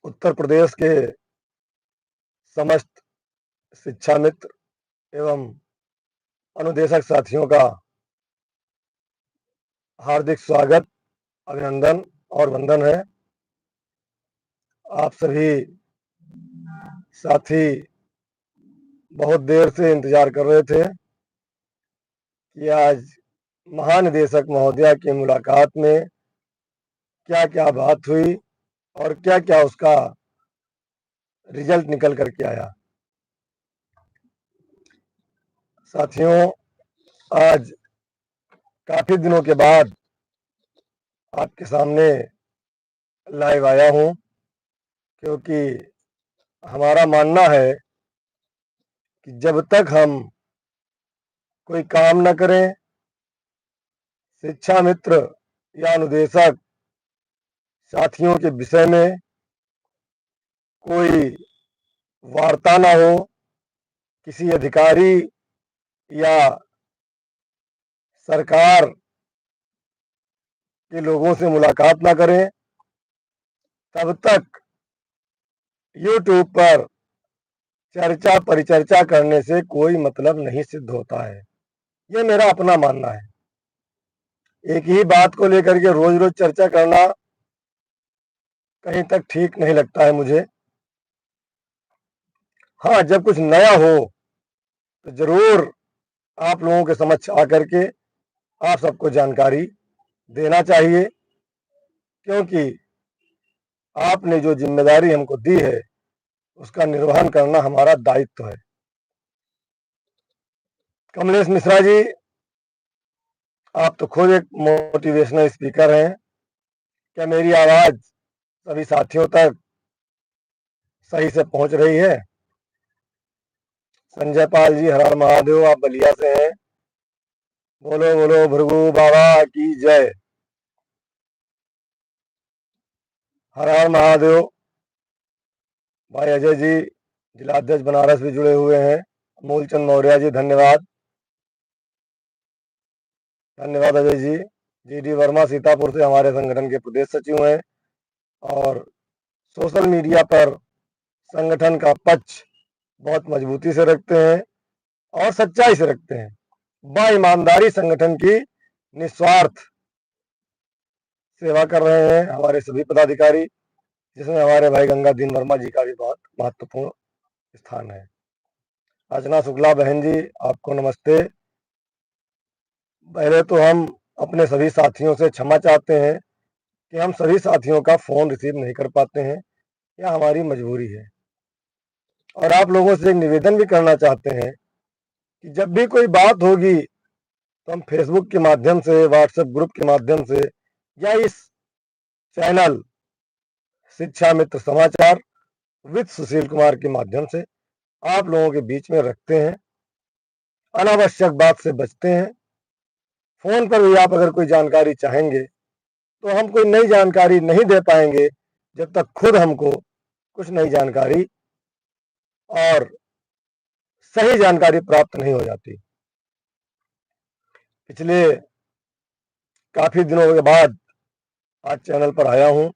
उत्तर प्रदेश के समस्त शिक्षा मित्र एवं अनुदेशक साथियों का हार्दिक स्वागत, अभिनंदन और वंदन है। आप सभी साथी बहुत देर से इंतजार कर रहे थे कि आज महानिदेशक महोदया की मुलाकात में क्या क्या बात हुई और क्या क्या उसका रिजल्ट निकल करके आया। साथियों, आज काफी दिनों के बाद आपके सामने लाइव आया हूं, क्योंकि हमारा मानना है कि जब तक हम कोई काम न करें, शिक्षा मित्र या अनुदेशक साथियों के विषय में कोई वार्ता ना हो, किसी अधिकारी या सरकार के लोगों से मुलाकात ना करें, तब तक YouTube पर चर्चा परिचर्चा करने से कोई मतलब नहीं सिद्ध होता है। ये मेरा अपना मानना है। एक ही बात को लेकर के रोज रोज चर्चा करना कहीं तक ठीक नहीं लगता है मुझे। हाँ, जब कुछ नया हो तो जरूर आप लोगों के समक्ष आकर के आप सबको जानकारी देना चाहिए, क्योंकि आपने जो जिम्मेदारी हमको दी है उसका निर्वहन करना हमारा दायित्व है। कमलेश मिश्रा जी, आप तो खुद एक मोटिवेशनल स्पीकर हैं। क्या मेरी आवाज सभी साथियों तक सही से पहुंच रही है? संजय पाल जी, हर हर महादेव, आप बलिया से हैं। बोलो बोलो भृगु बाबा की जय। हर हर महादेव। भाई अजय जी, जिलाध्यक्ष बनारस भी जुड़े हुए हैं। मूलचंद मौर्य जी, धन्यवाद। धन्यवाद अजय जी। जी वर्मा सीतापुर से हमारे संगठन के प्रदेश सचिव हैं और सोशल मीडिया पर संगठन का पक्ष बहुत मजबूती से रखते हैं और सच्चाई से रखते हैं। ईमानदारी संगठन की निस्वार्थ सेवा कर रहे हैं हमारे सभी पदाधिकारी, जिसमें हमारे भाई गंगा दीन वर्मा जी का भी बहुत महत्वपूर्ण स्थान है। अर्चना शुक्ला बहन जी, आपको नमस्ते। पहले तो हम अपने सभी साथियों से क्षमा चाहते हैं कि हम सभी साथियों का फोन रिसीव नहीं कर पाते हैं, यह हमारी मजबूरी है। और आप लोगों से एक निवेदन भी करना चाहते हैं कि जब भी कोई बात होगी तो हम फेसबुक के माध्यम से, व्हाट्सएप ग्रुप के माध्यम से या इस चैनल शिक्षा मित्र समाचार विद सुशील कुमार के माध्यम से आप लोगों के बीच में रखते हैं। अनावश्यक बात से बचते हैं। फोन पर भी आप अगर कोई जानकारी चाहेंगे तो हम कोई नई जानकारी नहीं दे पाएंगे जब तक खुद हमको कुछ नई जानकारी और सही जानकारी प्राप्त नहीं हो जाती। पिछले काफी दिनों के बाद आज चैनल पर आया हूं,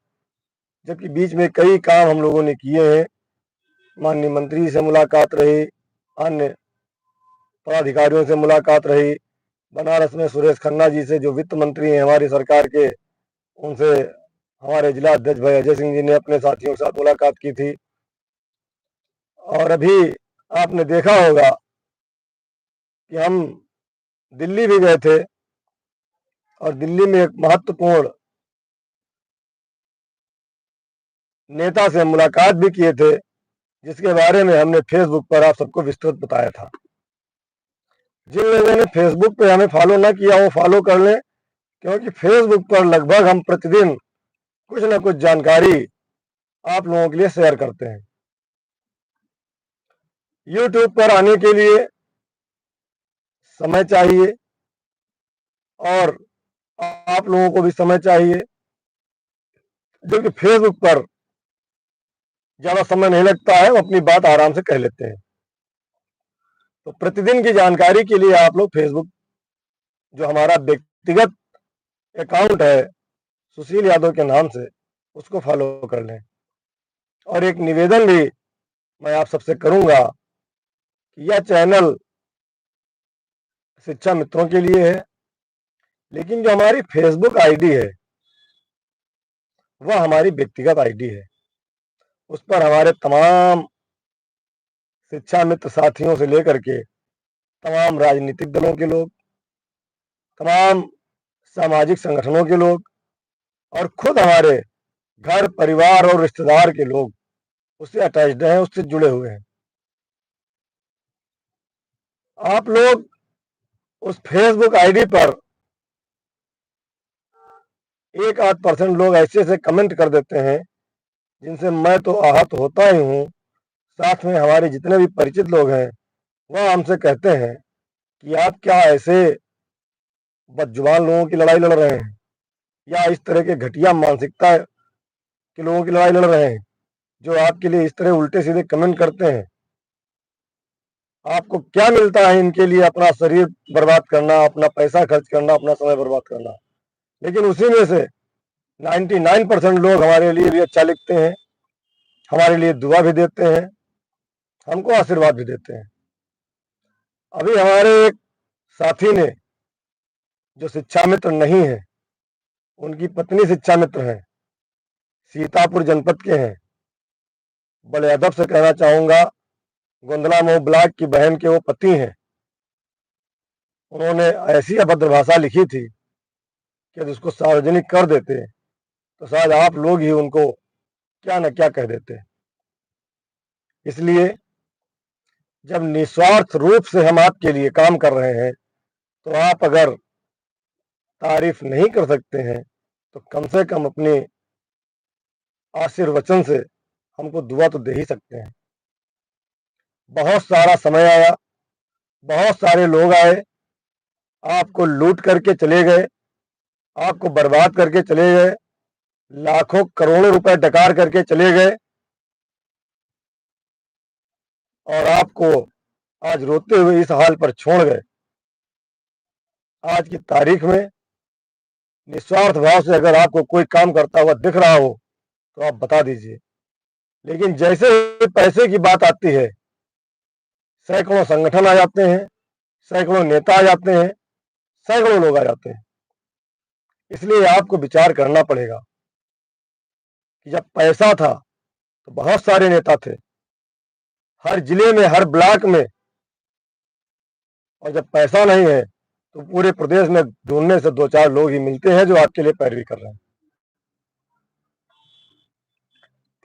जबकि बीच में कई काम हम लोगों ने किए हैं। माननीय मंत्री से मुलाकात रही, अन्य पदाधिकारियों से मुलाकात रही, बनारस में सुरेश खन्ना जी से जो वित्त मंत्री हैं हमारी सरकार के, उनसे हमारे जिला अध्यक्ष भाई अजय सिंह जी ने अपने साथियों के साथ मुलाकात की थी। और अभी आपने देखा होगा कि हम दिल्ली भी गए थे और दिल्ली में एक महत्वपूर्ण नेता से मुलाकात भी किए थे, जिसके बारे में हमने फेसबुक पर आप सबको विस्तृत बताया था। जिन लोगों ने फेसबुक पे हमें फॉलो ना किया वो फॉलो कर लें, क्योंकि फेसबुक पर लगभग हम प्रतिदिन कुछ ना कुछ जानकारी आप लोगों के लिए शेयर करते हैं। YouTube पर आने के लिए समय चाहिए और आप लोगों को भी समय चाहिए, जो कि फेसबुक पर ज्यादा समय नहीं लगता है, हम अपनी बात आराम से कह लेते हैं। तो प्रतिदिन की जानकारी के लिए आप लोग फेसबुक, जो हमारा व्यक्तिगत अकाउंट है सुशील यादव के नाम से, उसको फॉलो कर लें। और एक निवेदन भी मैं आप सबसे करूंगा कि यह चैनल शिक्षा मित्रों के लिए है, लेकिन जो हमारी फेसबुक आईडी है वह हमारी व्यक्तिगत आईडी है। उस पर हमारे तमाम शिक्षा मित्र साथियों से लेकर के तमाम राजनीतिक दलों के लोग, तमाम सामाजिक संगठनों के लोग और खुद हमारे घर परिवार और रिश्तेदार के लोग उससे अटैच्ड हैं, उससे जुड़े हुए हैं। आप लोग उस फेसबुक आईडी पर 1-8% लोग ऐसे ऐसे कमेंट कर देते हैं जिनसे मैं तो आहत होता ही हूँ। साथ में हमारे जितने भी परिचित लोग हैं वह हमसे कहते हैं कि आप क्या ऐसे बदजुबान लोगों की लड़ाई लड़ रहे हैं या इस तरह के घटिया मानसिकता के लोगों की लड़ाई लड़ रहे हैं जो आपके लिए इस तरह उल्टे सीधे कमेंट करते हैं। आपको क्या मिलता है इनके लिए अपना शरीर बर्बाद करना, अपना पैसा खर्च करना, अपना समय बर्बाद करना। लेकिन उसी में से 99% लोग हमारे लिए भी अच्छा लिखते हैं, हमारे लिए दुआ भी देते हैं, हमको आशीर्वाद भी देते हैं। अभी हमारे एक साथी ने, जो शिक्षा मित्र नहीं है, उनकी पत्नी शिक्षा मित्र हैं, सीतापुर जनपद के हैं, बड़े अदब से कहना चाहूंगा गोंदला मऊ ब्लॉक की बहन के वो पति हैं। उन्होंने ऐसी अभद्र भाषा लिखी थी कि यदि उसको सार्वजनिक कर देते तो शायद आप लोग ही उनको क्या न क्या कह देते। इसलिए जब निस्वार्थ रूप से हम आपके लिए काम कर रहे हैं तो आप अगर तारीफ नहीं कर सकते हैं तो कम से कम अपने आशीर्वचन से हमको दुआ तो दे ही सकते हैं। बहुत सारा समय आया, बहुत सारे लोग आए, आपको लूट करके चले गए, आपको बर्बाद करके चले गए, लाखों करोड़ों रुपए डकार करके चले गए और आपको आज रोते हुए इस हाल पर छोड़ गए। आज की तारीख में निस्वार्थ भाव से अगर आपको कोई काम करता हुआ दिख रहा हो तो आप बता दीजिए। लेकिन जैसे ही पैसे की बात आती है, सैकड़ों संगठन आ जाते हैं, सैकड़ों नेता आ जाते हैं, सैकड़ों लोग आ जाते हैं। इसलिए आपको विचार करना पड़ेगा कि जब पैसा था तो बहुत सारे नेता थे हर जिले में, हर ब्लॉक में, और जब पैसा नहीं है तो पूरे प्रदेश में ढूंढने से 2-4 लोग ही मिलते हैं जो आपके लिए पैरवी कर रहे हैं।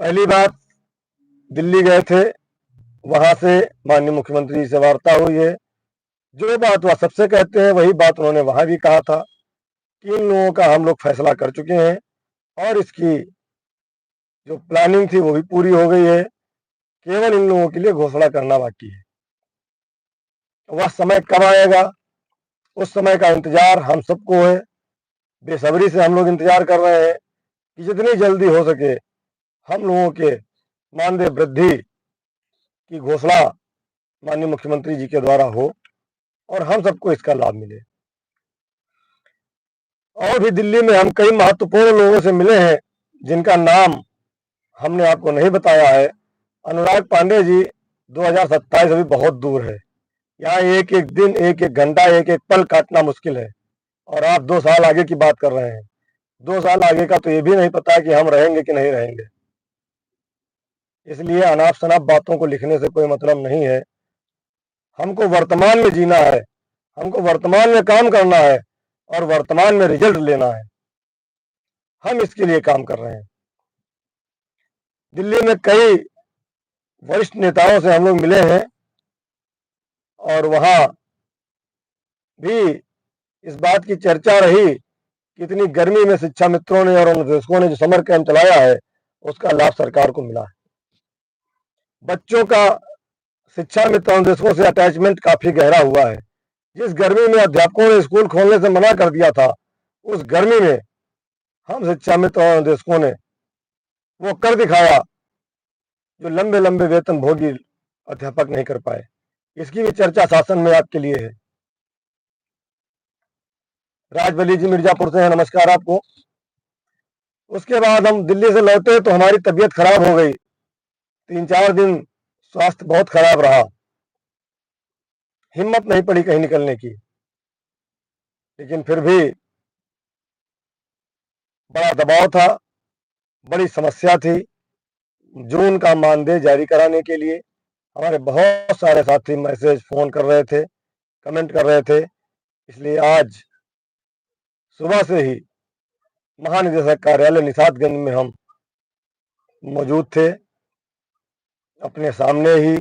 पहली बात, दिल्ली गए थे, वहां से माननीय मुख्यमंत्री जी से वार्ता हुई है। जो बात वह सबसे कहते हैं वही बात उन्होंने वहां भी कहा था कि इन लोगों का हम लोग फैसला कर चुके हैं और इसकी जो प्लानिंग थी वो भी पूरी हो गई है, केवल इन लोगों के लिए घोषणा करना बाकी है। वह समय कब आएगा, उस समय का इंतजार हम सबको है। बेसब्री से हम लोग इंतजार कर रहे हैं कि जितनी जल्दी हो सके हम लोगों के मानदेय वृद्धि की घोषणा माननीय मुख्यमंत्री जी के द्वारा हो और हम सबको इसका लाभ मिले। और भी दिल्ली में हम कई महत्वपूर्ण लोगों से मिले हैं जिनका नाम हमने आपको नहीं बताया है। अनुराग पांडे जी, 2027 अभी बहुत दूर है। यहाँ एक एक दिन, एक एक घंटा, एक एक पल काटना मुश्किल है और आप 2 साल आगे की बात कर रहे हैं। 2 साल आगे का तो ये भी नहीं पता कि हम रहेंगे कि नहीं रहेंगे। इसलिए अनाप शनाप बातों को लिखने से कोई मतलब नहीं है। हमको वर्तमान में जीना है, हमको वर्तमान में काम करना है और वर्तमान में रिजल्ट लेना है। हम इसके लिए काम कर रहे हैं। दिल्ली में कई वरिष्ठ नेताओं से हम लोग मिले हैं और वहां भी इस बात की चर्चा रही कि इतनी गर्मी में शिक्षा मित्रों ने और अनुदेशकों ने जो समर कैंप चलाया है उसका लाभ सरकार को मिला है। बच्चों का शिक्षा मित्र अनुदेशकों से अटैचमेंट काफी गहरा हुआ है। जिस गर्मी में अध्यापकों ने स्कूल खोलने से मना कर दिया था, उस गर्मी में हम शिक्षा मित्र और अनुदेशकों ने वो कर दिखाया जो लंबे लंबे वेतन भोगी अध्यापक नहीं कर पाए। इसकी भी चर्चा शासन में आपके लिए है। राजबली जी मिर्जापुर से हैं, नमस्कार आपको। उसके बाद हम दिल्ली से लौटे तो हमारी तबीयत खराब हो गई 3-4 दिन स्वास्थ्य बहुत खराब रहा, हिम्मत नहीं पड़ी कहीं निकलने की, लेकिन फिर भी बड़ा दबाव था, बड़ी समस्या थी। जून का मानदेय जारी कराने के लिए हमारे बहुत सारे साथी मैसेज, फोन कर रहे थे, कमेंट कर रहे थे। इसलिए आज सुबह से ही महानिदेशक कार्यालय निषादगंज में हम मौजूद थे। अपने सामने ही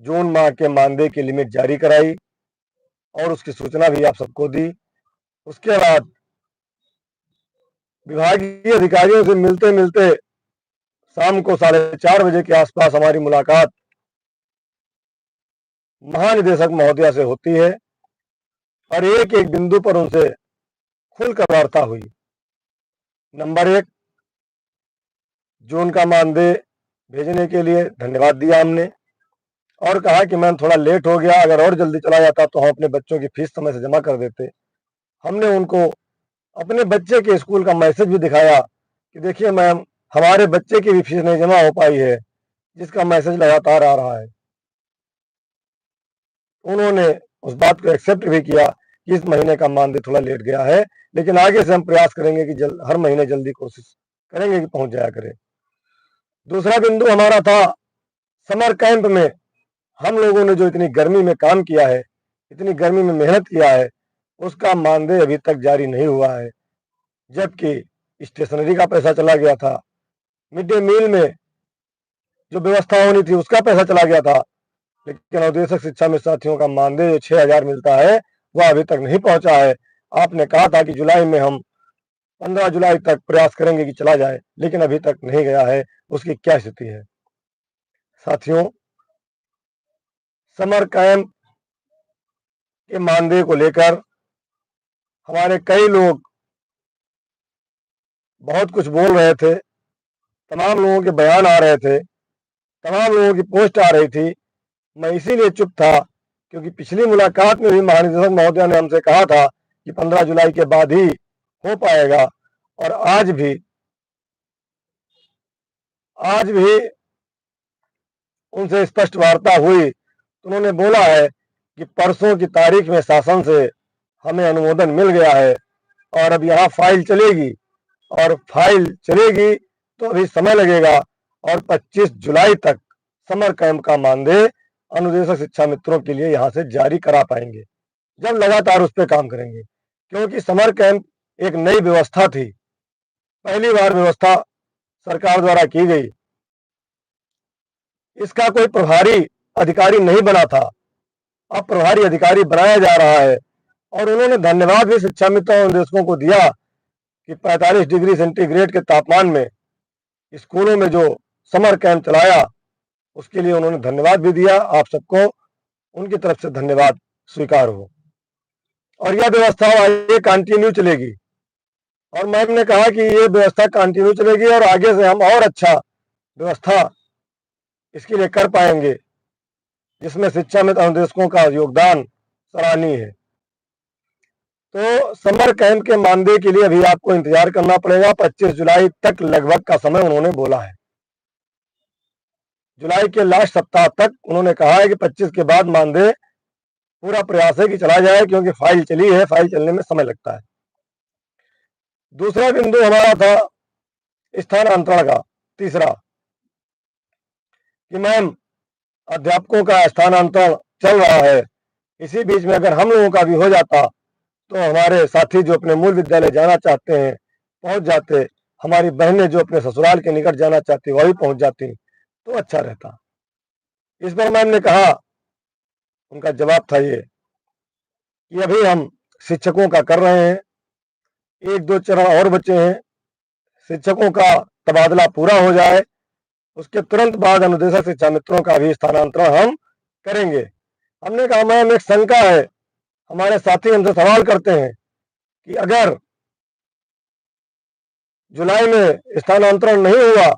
जून माह के मानदेय की लिमिट जारी कराई और उसकी सूचना भी आप सबको दी। उसके बाद विभागीय अधिकारियों से मिलते मिलते शाम को 4:30 बजे के आसपास हमारी मुलाकात महानिदेशक महोदया से होती है और एक एक बिंदु पर उनसे खुलकर वार्ता हुई। नंबर 1, जून का मानदेय भेजने के लिए धन्यवाद दिया हमने और कहा कि मैम थोड़ा लेट हो गया, अगर और जल्दी चला जाता तो हम अपने बच्चों की फीस समय से जमा कर देते। हमने उनको अपने बच्चे के स्कूल का मैसेज भी दिखाया कि देखिए मैम, हमारे बच्चे की भी फीस नहीं जमा हो पाई है, जिसका मैसेज लगातार आ रहा है। उन्होंने उस बात को एक्सेप्ट भी किया कि इस महीने का मानदेय थोड़ा लेट गया है, लेकिन आगे से हम प्रयास करेंगे कि हर महीने जल्दी कोशिश करेंगे कि पहुंच जाया करे। दूसरा बिंदु हमारा था समर कैंप में हम लोगों ने जो इतनी गर्मी में काम किया है, इतनी गर्मी में मेहनत किया है, उसका मानदेय अभी तक जारी नहीं हुआ है, जबकि स्टेशनरी का पैसा चला गया था, मिड डे मील में जो व्यवस्था होनी थी उसका पैसा चला गया था, लेकिन अनुदेशक शिक्षा में साथियों का मानदेय जो 6,000 मिलता है वह अभी तक नहीं पहुंचा है। आपने कहा था कि जुलाई में हम 15 जुलाई तक प्रयास करेंगे कि चला जाए, लेकिन अभी तक नहीं गया है। उसकी क्या स्थिति है? साथियों, समर कैंप के मानदेय को लेकर हमारे कई लोग बहुत कुछ बोल रहे थे, तमाम लोगों के बयान आ रहे थे, तमाम लोगों की पोस्ट आ रही थी। मैं इसीलिए चुप था क्योंकि पिछली मुलाकात में भी महानिदेशक महोदया ने हमसे कहा था कि 15 जुलाई के बाद ही हो पाएगा, और आज भी उनसे स्पष्ट वार्ता हुई तो उन्होंने बोला है कि परसों की तारीख में शासन से हमें अनुमोदन मिल गया है और अब यहाँ फाइल चलेगी, और फाइल चलेगी तो अभी समय लगेगा और 25 जुलाई तक समर कैंप का मानदेय अनुदेशक शिक्षा मित्रों के लिए यहाँ से जारी करा पाएंगे, जब लगातार उस पर काम करेंगे। क्योंकि समर कैंप एक नई व्यवस्था थी, पहली बार व्यवस्था सरकार द्वारा की गई, इसका कोई प्रभारी अधिकारी नहीं बना था, अब प्रभारी अधिकारी बनाया जा रहा है। और उन्होंने धन्यवाद भी शिक्षा मित्रों और निदेशकों को दिया कि 45 डिग्री सेंटीग्रेड के तापमान में स्कूलों में जो समर कैंप चलाया उसके लिए उन्होंने धन्यवाद भी दिया। आप सबको उनकी तरफ से धन्यवाद स्वीकार हो, और यह व्यवस्था आगे कंटिन्यू चलेगी। और मैम ने कहा कि ये व्यवस्था कंटिन्यू चलेगी और आगे से हम और अच्छा व्यवस्था इसके लिए कर पाएंगे, जिसमें शिक्षा मित्र अनुदेशकों का योगदान सराहनीय है। तो समर कैंप के मानदेय के लिए अभी आपको इंतजार करना पड़ेगा। 25 जुलाई तक लगभग का समय उन्होंने बोला है, जुलाई के लास्ट सप्ताह तक उन्होंने कहा है कि 25 के बाद मानदेय पूरा प्रयास है कि चला जाए, क्योंकि फाइल चली है, फाइल चलने में समय लगता है। दूसरा बिंदु हमारा था स्थानांतरण का, तीसरा, कि मैम अध्यापकों का स्थानांतरण चल रहा है, इसी बीच में अगर हम लोगों का भी हो जाता तो हमारे साथी जो अपने मूल विद्यालय जाना चाहते हैं पहुंच जाते, हमारी बहनें जो अपने ससुराल के निकट जाना चाहती वह भी पहुंच जाती तो अच्छा रहता। इस पर मैम ने कहा, उनका जवाब था ये कि अभी हम शिक्षकों का कर रहे हैं, 1-2 चरण और बचे हैं, शिक्षकों का तबादला पूरा हो जाए उसके तुरंत बाद अनुदेशक शिक्षा मित्रों का भी स्थानांतरण हम करेंगे। हमने कहा मैम एक शंका है, हमारे साथी हमसे सवाल करते हैं कि अगर जुलाई में स्थानांतरण नहीं हुआ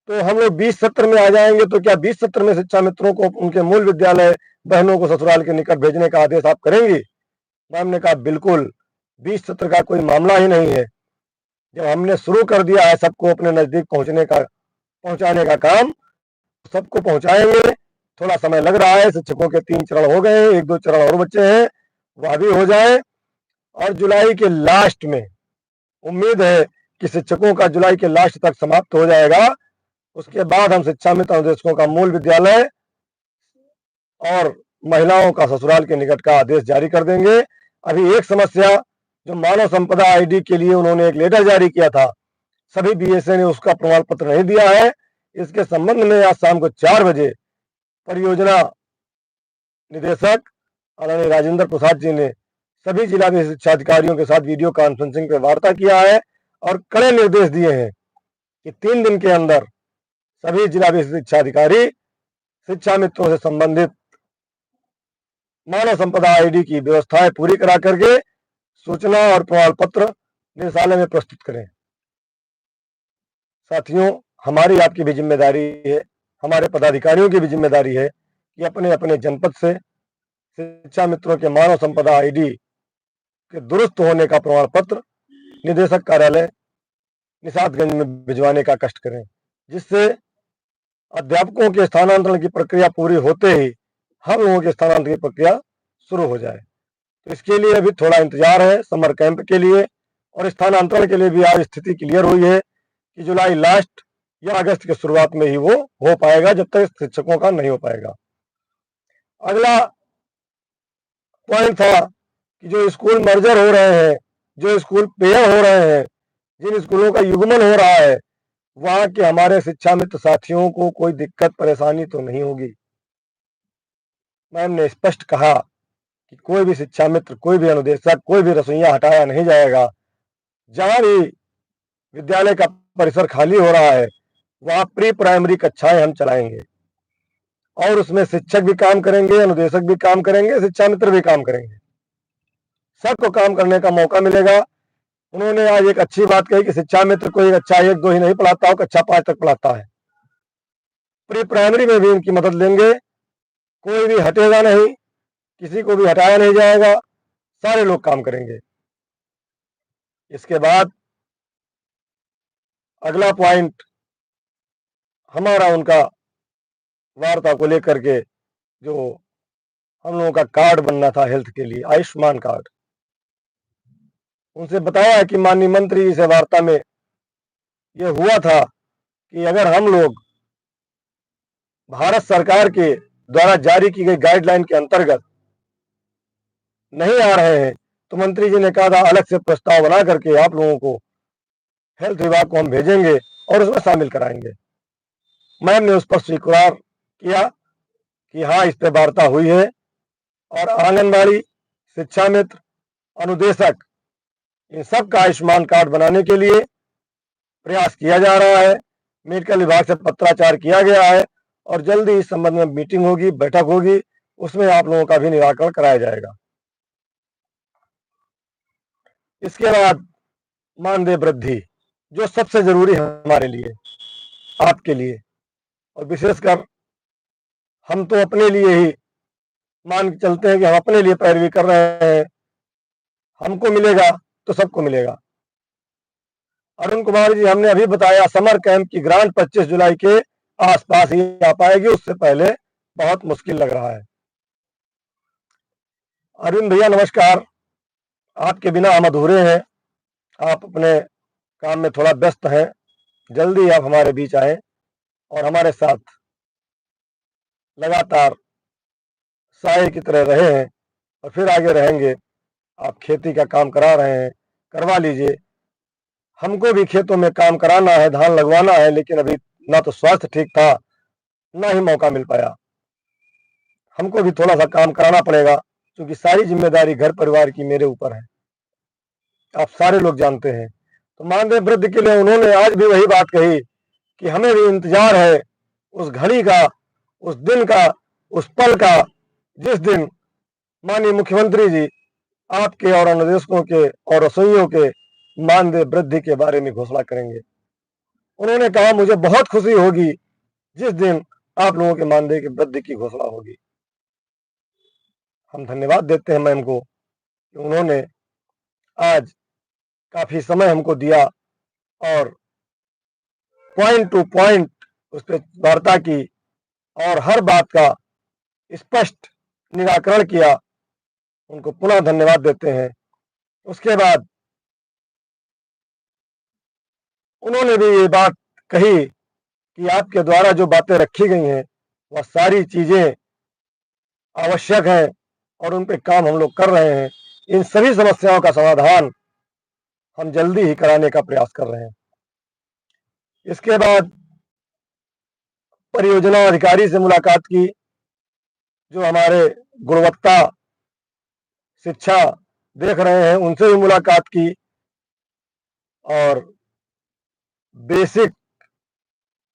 तो हम लोग 20 सत्र में आ जाएंगे, तो क्या 20 सत्र में शिक्षा मित्रों को उनके मूल विद्यालय बहनों को ससुराल के निकट भेजने का आदेश आप करेंगी? मैम ने कहा बिल्कुल, 20 सत्र का कोई मामला ही नहीं है। जब हमने शुरू कर दिया है सबको अपने नजदीक पहुंचने का पहुंचाने का काम सबको पहुंचाएंगे। थोड़ा समय लग रहा है, शिक्षकों के 3 चरण हो गए, 1-2 चरण और बचे हैं, वह भी हो जाए। और जुलाई के लास्ट में उम्मीद है कि शिक्षकों का जुलाई के लास्ट तक समाप्त हो जाएगा। उसके बाद हम शिक्षा मित्र अनुदेशकों का मूल विद्यालय और महिलाओं का ससुराल के निकट का आदेश जारी कर देंगे। अभी एक समस्या, जो मानव संपदा आईडी के लिए उन्होंने एक लेटर जारी किया था, सभी बीएसए ने उसका प्रमाण पत्र नहीं दिया है। इसके संबंध में आज शाम को 4 बजे परियोजना निदेशक आदरणीय राजेंद्र प्रसाद जी ने सभी जिला शिक्षा अधिकारियों के साथ वीडियो कॉन्फ्रेंसिंग पर वार्ता किया है और कड़े निर्देश दिए हैं कि 3 दिन के अंदर सभी जिला शिक्षा अधिकारी शिक्षा मित्रों से संबंधित मानव संपदा आईडी की व्यवस्थाएं पूरी करा करके सूचना और प्रमाण पत्र निदेशालय में प्रस्तुत करें। साथियों, हमारी आपकी भी जिम्मेदारी है, हमारे पदाधिकारियों की भी जिम्मेदारी है कि अपने अपने जनपद से शिक्षा मित्रों के मानव संपदा आईडी के दुरुस्त होने का प्रमाण पत्र निदेशक कार्यालय निषादगंज में भिजवाने का कष्ट करें, जिससे अध्यापकों के स्थानांतरण की प्रक्रिया पूरी होते ही हम लोगों के स्थानांतरण की प्रक्रिया शुरू हो जाए। तो इसके लिए अभी थोड़ा इंतजार है समर कैंप के लिए, और स्थानांतरण के लिए भी आज स्थिति क्लियर हुई है कि जुलाई लास्ट या अगस्त की शुरुआत में ही वो हो पाएगा, जब तक शिक्षकों का नहीं हो पाएगा। अगला पॉइंट था कि जो स्कूल मर्जर हो रहे हैं, जो स्कूल पेयर हो रहे हैं, जिन स्कूलों का युग्मन हो रहा है, वहां के हमारे शिक्षा मित्र साथियों को कोई दिक्कत परेशानी तो नहीं होगी। मैम ने स्पष्ट कहा कि कोई भी शिक्षा मित्र, कोई भी अनुदेशक, कोई भी रसोइया हटाया नहीं जाएगा। जहां भी विद्यालय का परिसर खाली हो रहा है, वहां प्री प्राइमरी कक्षाएं हम चलाएंगे और उसमें शिक्षक भी काम करेंगे, अनुदेशक भी काम करेंगे, शिक्षा मित्र भी काम करेंगे, सबको काम करने का मौका मिलेगा। उन्होंने आज एक अच्छी बात कही कि शिक्षा मित्र कोई कक्षा 1-2 ही नहीं पढ़ाता हो, कक्षा 5 तक पढ़ाता है। प्री प्राइमरी में भी इनकी मदद लेंगे, कोई भी हटेगा नहीं, किसी को भी हटाया नहीं जाएगा, सारे लोग काम करेंगे। इसके बाद अगला पॉइंट हमारा उनका वार्ता को लेकर के, जो हम लोगों का कार्ड बनना था हेल्थ के लिए, आयुष्मान कार्ड, उनसे बताया कि माननीय मंत्री जी से वार्ता में ये हुआ था कि अगर हम लोग भारत सरकार के द्वारा जारी की गई गाइडलाइन के अंतर्गत नहीं आ रहे हैं, तो मंत्री जी ने कहा था अलग से प्रस्ताव बना करके आप लोगों को हेल्थ विभाग को हम भेजेंगे और उसमें शामिल कराएंगे। मैम ने उस पर स्वीकार किया कि हाँ, इस पर वार्ता हुई है और आंगनबाड़ी, शिक्षा मित्र, अनुदेशक, इन सब का आयुष्मान कार्ड बनाने के लिए प्रयास किया जा रहा है। मेडिकल विभाग से पत्राचार किया गया है और जल्दी इस संबंध में मीटिंग होगी, बैठक होगी, उसमें आप लोगों का भी निराकरण कराया जाएगा। इसके बाद मानदेय वृद्धि, जो सबसे जरूरी है हमारे लिए, आपके लिए, और विशेषकर हम तो अपने लिए ही मान के चलते हैं कि हम अपने लिए पैरवी कर रहे हैं, हमको मिलेगा तो सबको मिलेगा। अरुण कुमार जी, हमने अभी बताया समर कैंप की ग्रांट 25 जुलाई के आसपास ही आ पाएगी, उससे पहले बहुत मुश्किल लग रहा है। अरविंद भैया नमस्कार, आपके बिना हम अधूरे हैं, आप अपने काम में थोड़ा व्यस्त हैं, जल्दी आप हमारे बीच आए और हमारे साथ लगातार साए की तरह रहे हैं और फिर आगे रहेंगे। आप खेती का काम करा रहे हैं, करवा लीजिए, हमको भी खेतों में काम कराना है, धान लगवाना है, लेकिन अभी ना तो स्वास्थ्य ठीक था, ना ही मौका मिल पाया। हमको भी थोड़ा सा काम कराना पड़ेगा, क्योंकि सारी जिम्मेदारी घर परिवार की मेरे ऊपर है, आप सारे लोग जानते हैं। तो मानदेय वृद्धि के लिए उन्होंने आज भी वही बात कही कि हमें भी इंतजार है उस घड़ी का, उस दिन का, उस पल का, जिस दिन माननीय मुख्यमंत्री जी आपके और अनुदेशकों के और रसोइयों के मानदेय वृद्धि के बारे में घोषणा करेंगे। उन्होंने कहा मुझे बहुत खुशी होगी जिस दिन आप लोगों के मानदेय की वृद्धि की घोषणा होगी। हम धन्यवाद देते हैं मैम को कि उन्होंने आज काफी समय हमको दिया और पॉइंट टू पॉइंट उस पर वार्ता की और हर बात का स्पष्ट निराकरण किया, उनको पुनः धन्यवाद देते हैं। उसके बाद उन्होंने भी ये बात कही कि आपके द्वारा जो बातें रखी गई हैं वह सारी चीजें आवश्यक हैं और उन पे काम हम लोग कर रहे हैं। इन सभी समस्याओं का समाधान हम जल्दी ही कराने का प्रयास कर रहे हैं। इसके बाद परियोजना अधिकारी से मुलाकात की, जो हमारे गुणवत्ता शिक्षा देख रहे हैं, उनसे भी मुलाकात की और बेसिक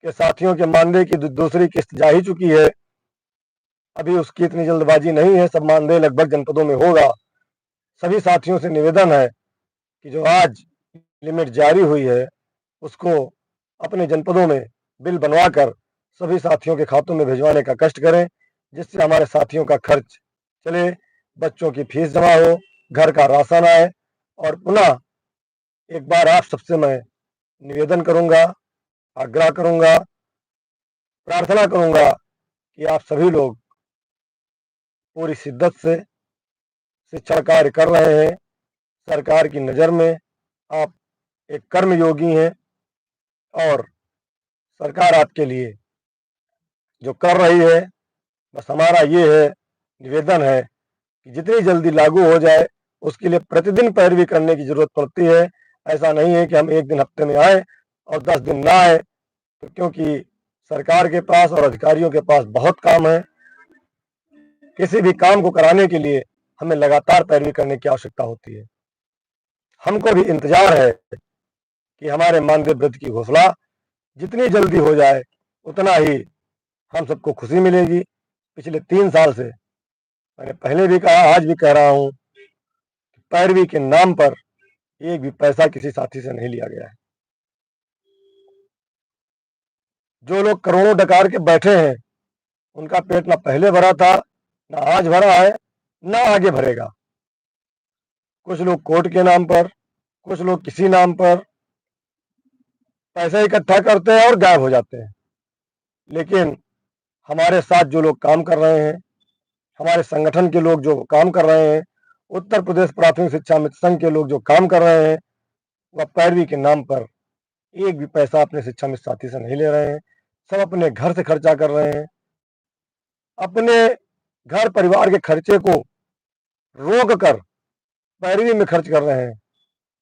के साथियों के मानदेय की दूसरी किस्त जा ही चुकी है। अभी उसकी इतनी जल्दबाजी नहीं है, सब मानदेय लगभग जनपदों में होगा। सभी साथियों से निवेदन है कि जो आज लिमिट जारी हुई है उसको अपने जनपदों में बिल बनवाकर सभी साथियों के खातों में भिजवाने का कष्ट करें, जिससे हमारे साथियों का खर्च चले, बच्चों की फीस जमा हो, घर का राशन आए। और पुनः एक बार आप सबसे मैं निवेदन करूंगा, आग्रह करूंगा, प्रार्थना करूंगा कि आप सभी लोग पूरी शिद्दत से शिक्षण कार्य कर रहे हैं। सरकार की नज़र में आप एक कर्मयोगी हैं और सरकार आपके लिए जो कर रही है, बस हमारा ये है निवेदन है कि जितनी जल्दी लागू हो जाए उसके लिए प्रतिदिन पैरवी करने की जरूरत पड़ती है। ऐसा नहीं है कि हम एक दिन हफ्ते में आए और 10 दिन ना आए, तो क्योंकि सरकार के पास और अधिकारियों के पास बहुत काम है। किसी भी काम को कराने के लिए हमें लगातार पैरवी करने की आवश्यकता होती है। हमको भी इंतजार है कि हमारे मानदेय वृद्धि की घोषणा जितनी जल्दी हो जाए उतना ही हम सबको खुशी मिलेगी। पिछले 3 साल से मैंने पहले भी कहा, आज भी कह रहा हूं, पैरवी के नाम पर एक भी पैसा किसी साथी से नहीं लिया गया है। जो लोग करोड़ों डकार के बैठे हैं उनका पेट ना पहले भरा था, ना आज भरा है, ना आगे भरेगा। कुछ लोग कोर्ट के नाम पर, कुछ लोग किसी नाम पर पैसा इकट्ठा करते हैं और गायब हो जाते हैं। लेकिन हमारे साथ जो लोग काम कर रहे हैं, हमारे संगठन के लोग जो काम कर रहे हैं, उत्तर प्रदेश प्राथमिक शिक्षा मित्र संघ के लोग जो काम कर रहे हैं, वह पैरवी के नाम पर एक भी पैसा अपने शिक्षा मित्र साथी से नहीं ले रहे हैं। सब अपने घर से खर्चा कर रहे हैं, अपने घर परिवार के खर्चे को रोक कर पैरवी में खर्च कर रहे हैं।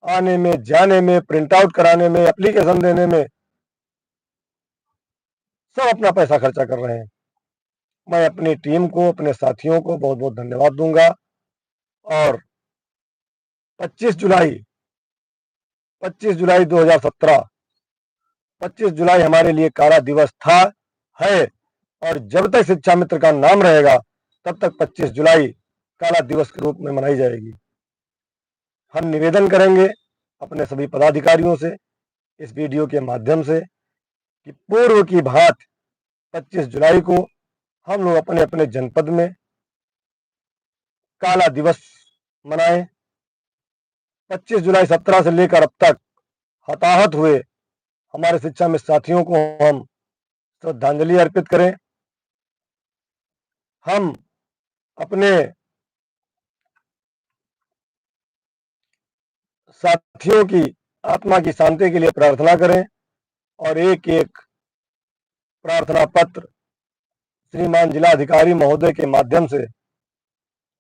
आने में, जाने में, प्रिंट आउट कराने में, एप्लीकेशन देने में सब अपना पैसा खर्चा कर रहे हैं। मैं अपनी टीम को, अपने साथियों को बहुत बहुत धन्यवाद दूंगा। और 25 जुलाई 2017, 25 जुलाई हमारे लिए काला दिवस था, है, और जब तक शिक्षा मित्र का नाम रहेगा तब तक 25 जुलाई काला दिवस के रूप में मनाई जाएगी। हम निवेदन करेंगे अपने सभी पदाधिकारियों से इस वीडियो के माध्यम से कि पूर्व की भांति 25 जुलाई को हम लोग अपने अपने जनपद में काला दिवस मनाएं। 25 जुलाई 17 से लेकर अब तक हताहत हुए हमारे शिक्षा में साथियों को हम श्रद्धांजलि अर्पित करें। हम अपने साथियों की आत्मा की शांति के लिए प्रार्थना करें और एक एक प्रार्थना पत्र श्रीमान जिलाधिकारी महोदय के माध्यम से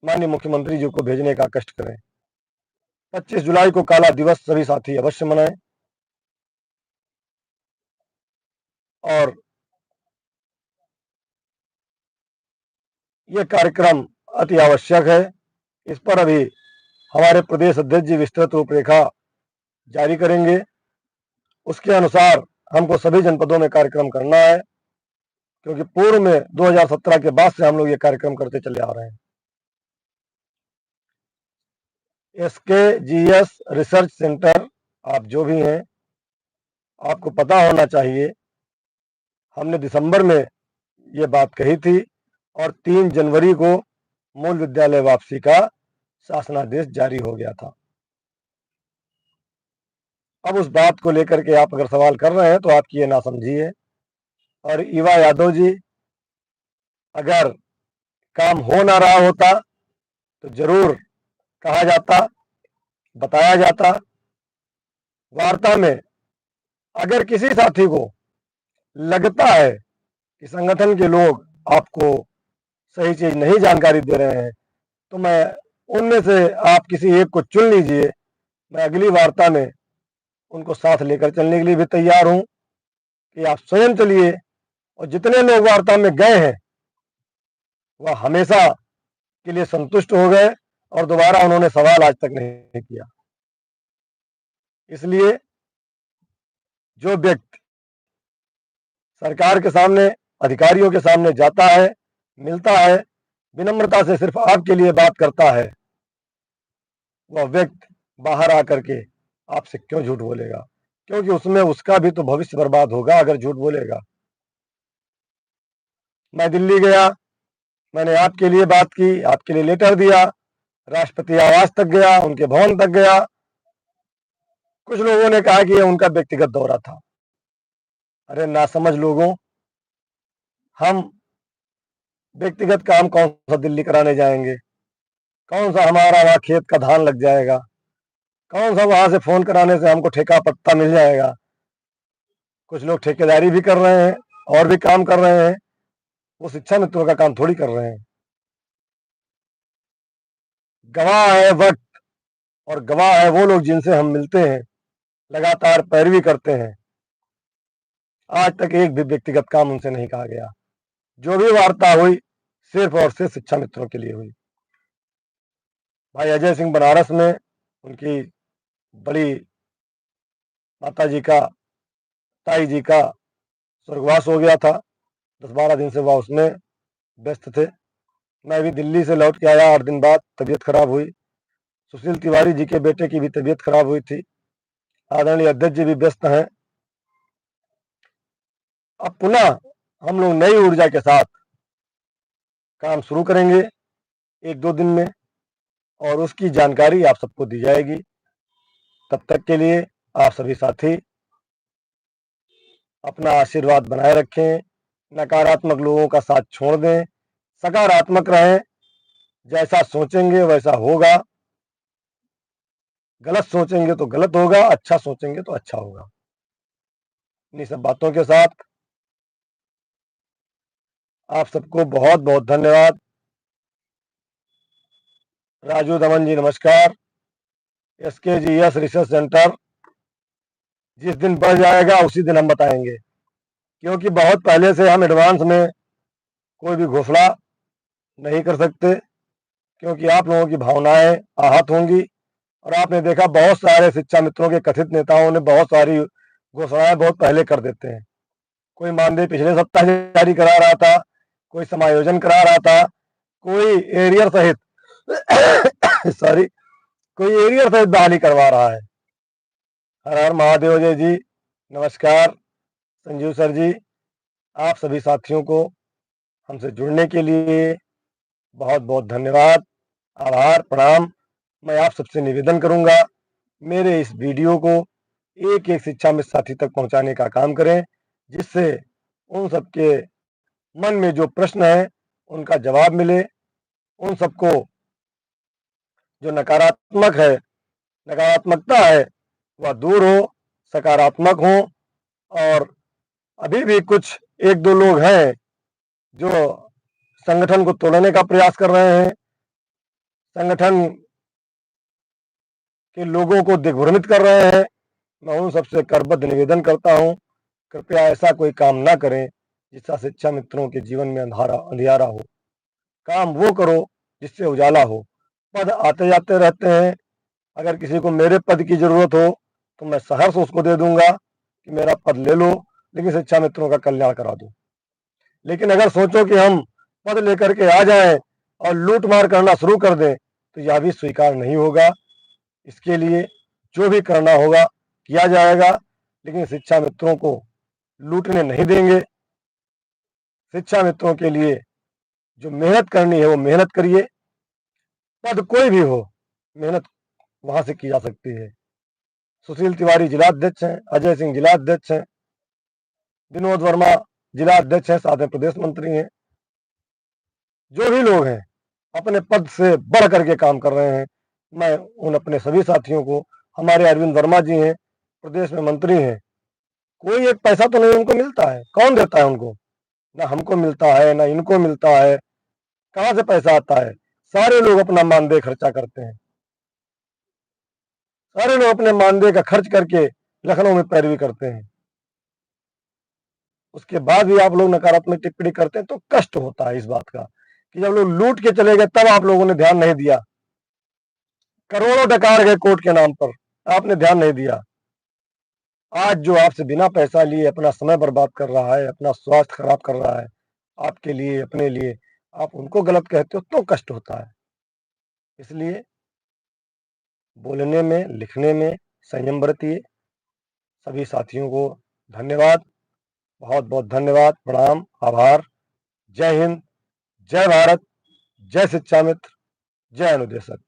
माननीय मुख्यमंत्री जी को भेजने का कष्ट करें। 25 जुलाई को काला दिवस सभी साथी अवश्य मनाएं। और यह कार्यक्रम अति आवश्यक है। इस पर अभी हमारे प्रदेश अध्यक्ष जी विस्तृत रूपरेखा जारी करेंगे। उसके अनुसार हमको सभी जनपदों में कार्यक्रम करना है, क्योंकि पूर्व में 2017 के बाद से हम लोग ये कार्यक्रम करते चले आ रहे हैं। SKGS रिसर्च सेंटर, आप जो भी हैं, आपको पता होना चाहिए, हमने दिसंबर में ये बात कही थी और 3 जनवरी को मूल विद्यालय वापसी का शासनादेश जारी हो गया था। अब उस बात को लेकर के आप अगर सवाल कर रहे हैं तो आपकी ये नासमझी है। और ईवा यादव जी, अगर काम हो ना रहा होता तो जरूर कहा जाता, बताया जाता। वार्ता में अगर किसी साथी को लगता है कि संगठन के लोग आपको सही चीज नहीं जानकारी दे रहे हैं, तो मैं उनमें से आप किसी एक को चुन लीजिए। मैं अगली वार्ता में उनको साथ लेकर चलने के लिए भी तैयार हूं कि आप स्वयं चलिए। और जितने लोग वार्ता में गए हैं वह हमेशा के लिए संतुष्ट हो गए और दोबारा उन्होंने सवाल आज तक नहीं किया। इसलिए जो व्यक्ति सरकार के सामने, अधिकारियों के सामने जाता है, मिलता है, विनम्रता से सिर्फ आपके लिए बात करता है, वह व्यक्ति बाहर आकर के आपसे क्यों झूठ बोलेगा? क्योंकि उसमें उसका भी तो भविष्य बर्बाद होगा अगर झूठ बोलेगा। मैं दिल्ली गया, मैंने आपके लिए बात की, आपके लिए लेटर दिया, राष्ट्रपति आवास तक गया, उनके भवन तक गया। कुछ लोगों ने कहा कि यह उनका व्यक्तिगत दौरा था। अरे नासमझ लोगों, हम व्यक्तिगत काम कौन सा दिल्ली कराने जाएंगे? कौन सा हमारा वहां खेत का धान लग जाएगा? कौन सा वहां से फोन कराने से हमको ठेका पत्ता मिल जाएगा? कुछ लोग ठेकेदारी भी कर रहे हैं और भी काम कर रहे हैं, वो शिक्षा मित्रों का काम थोड़ी कर रहे हैं। गवाह है वक्त और गवाह है वो लोग जिनसे हम मिलते हैं, लगातार पैरवी करते हैं। आज तक एक भी व्यक्तिगत काम उनसे नहीं कहा गया। जो भी वार्ता हुई सिर्फ और सिर्फ शिक्षा मित्रों के लिए हुई। भाई अजय सिंह बनारस में उनकी बड़ी माता जी का, ताई जी का स्वर्गवास हो गया था। 10-12 दिन से वह उसमें व्यस्त थे। मैं भी दिल्ली से लौट के आया, 8 दिन बाद तबीयत खराब हुई। सुशील तिवारी जी के बेटे की भी तबीयत खराब हुई थी। आदरणीय अध्यक्ष जी भी व्यस्त हैं। अब पुनः हम लोग नई ऊर्जा के साथ काम शुरू करेंगे 1-2 दिन में, और उसकी जानकारी आप सबको दी जाएगी। तब तक के लिए आप सभी साथी अपना आशीर्वाद बनाए रखें, नकारात्मक लोगों का साथ छोड़ दें, सकारात्मक रहें। जैसा सोचेंगे वैसा होगा, गलत सोचेंगे तो गलत होगा, अच्छा सोचेंगे तो अच्छा होगा। इन्हीं सब बातों के साथ आप सबको बहुत बहुत धन्यवाद। राजू दमन जी नमस्कार। SKGS रिसर्च सेंटर जिस दिन बढ़ जाएगा उसी दिन हम बताएंगे, क्योंकि बहुत पहले से हम एडवांस में कोई भी घोषणा नहीं कर सकते, क्योंकि आप लोगों की भावनाएं आहत होंगी। और आपने देखा बहुत सारे शिक्षा मित्रों के कथित नेताओं ने बहुत सारी घोषणाएं बहुत पहले कर देते हैं। कोई मानदेय पिछले सप्ताह जारी करा रहा था, कोई समायोजन करा रहा था, कोई एरियर सहित सॉरी कोई एरियर सहित बहाली करवा रहा है। हर हर महादेव जय जी नमस्कार। संजीव सर जी, आप सभी साथियों को हमसे जुड़ने के लिए बहुत बहुत धन्यवाद, आभार, प्रणाम। मैं आप सबसे निवेदन करूंगा, मेरे इस वीडियो को एक एक शिक्षा मित्र साथी तक पहुंचाने का काम करें, जिससे उन सबके मन में जो प्रश्न है उनका जवाब मिले। उन सबको जो नकारात्मकता है वह दूर हो, सकारात्मक हो। और अभी भी कुछ 1-2 लोग हैं जो संगठन को तोड़ने का प्रयास कर रहे हैं, संगठन के लोगों को दिग्भ्रमित कर रहे हैं। मैं उन सबसे करबद्ध निवेदन करता हूं, कृपया ऐसा कोई काम ना करें जिससे शिक्षा मित्रों के जीवन में अंधियारा हो। काम वो करो जिससे उजाला हो। पद आते जाते रहते हैं, अगर किसी को मेरे पद की जरूरत हो तो मैं सहर्ष उसको दे दूंगा कि मेरा पद ले लो, लेकिन शिक्षा मित्रों का कल्याण करा दो। लेकिन अगर सोचो कि हम पद लेकर के आ जाएं और लूट मार करना शुरू कर दें तो यह भी स्वीकार नहीं होगा। इसके लिए जो भी करना होगा किया जाएगा, लेकिन शिक्षा मित्रों को लूटने नहीं देंगे। शिक्षा मित्रों के लिए जो मेहनत करनी है वो मेहनत करिए। पद कोई भी हो, मेहनत वहां से की जा सकती है। सुशील तिवारी जिलाध्यक्ष हैं, अजय सिंह जिलाध्यक्ष हैं, विनोद वर्मा जिला अध्यक्ष हैं, साथ में प्रदेश मंत्री हैं, जो भी लोग हैं अपने पद से बढ़ करके काम कर रहे हैं। मैं उन अपने सभी साथियों को, हमारे अरविंद वर्मा जी हैं, प्रदेश में मंत्री हैं, कोई एक पैसा तो नहीं उनको मिलता है, कौन देता है उनको? ना हमको मिलता है, ना इनको मिलता है, कहाँ से पैसा आता है? सारे लोग अपना मानदेय खर्चा करते हैं, सारे लोग अपने मानदेय का खर्च करके लखनऊ में पैरवी करते हैं। उसके बाद भी आप लोग नकारात्मक टिप्पणी करते हैं तो कष्ट होता है इस बात का कि जब लोग लूट के चले गए तब आप लोगों ने ध्यान नहीं दिया। करोड़ों डकार गए कोर्ट के नाम पर, आपने ध्यान नहीं दिया। आज जो आपसे बिना पैसा लिए अपना समय बर्बाद कर रहा है, अपना स्वास्थ्य खराब कर रहा है आपके लिए, अपने लिए, आप उनको गलत कहते हो तो कष्ट होता है। इसलिए बोलने में, लिखने में संयम बरतिए। सभी साथियों को धन्यवाद, बहुत बहुत धन्यवाद, प्रणाम, आभार। जय हिंद, जय भारत, जय शिक्षा मित्र, जय अनुदेशक।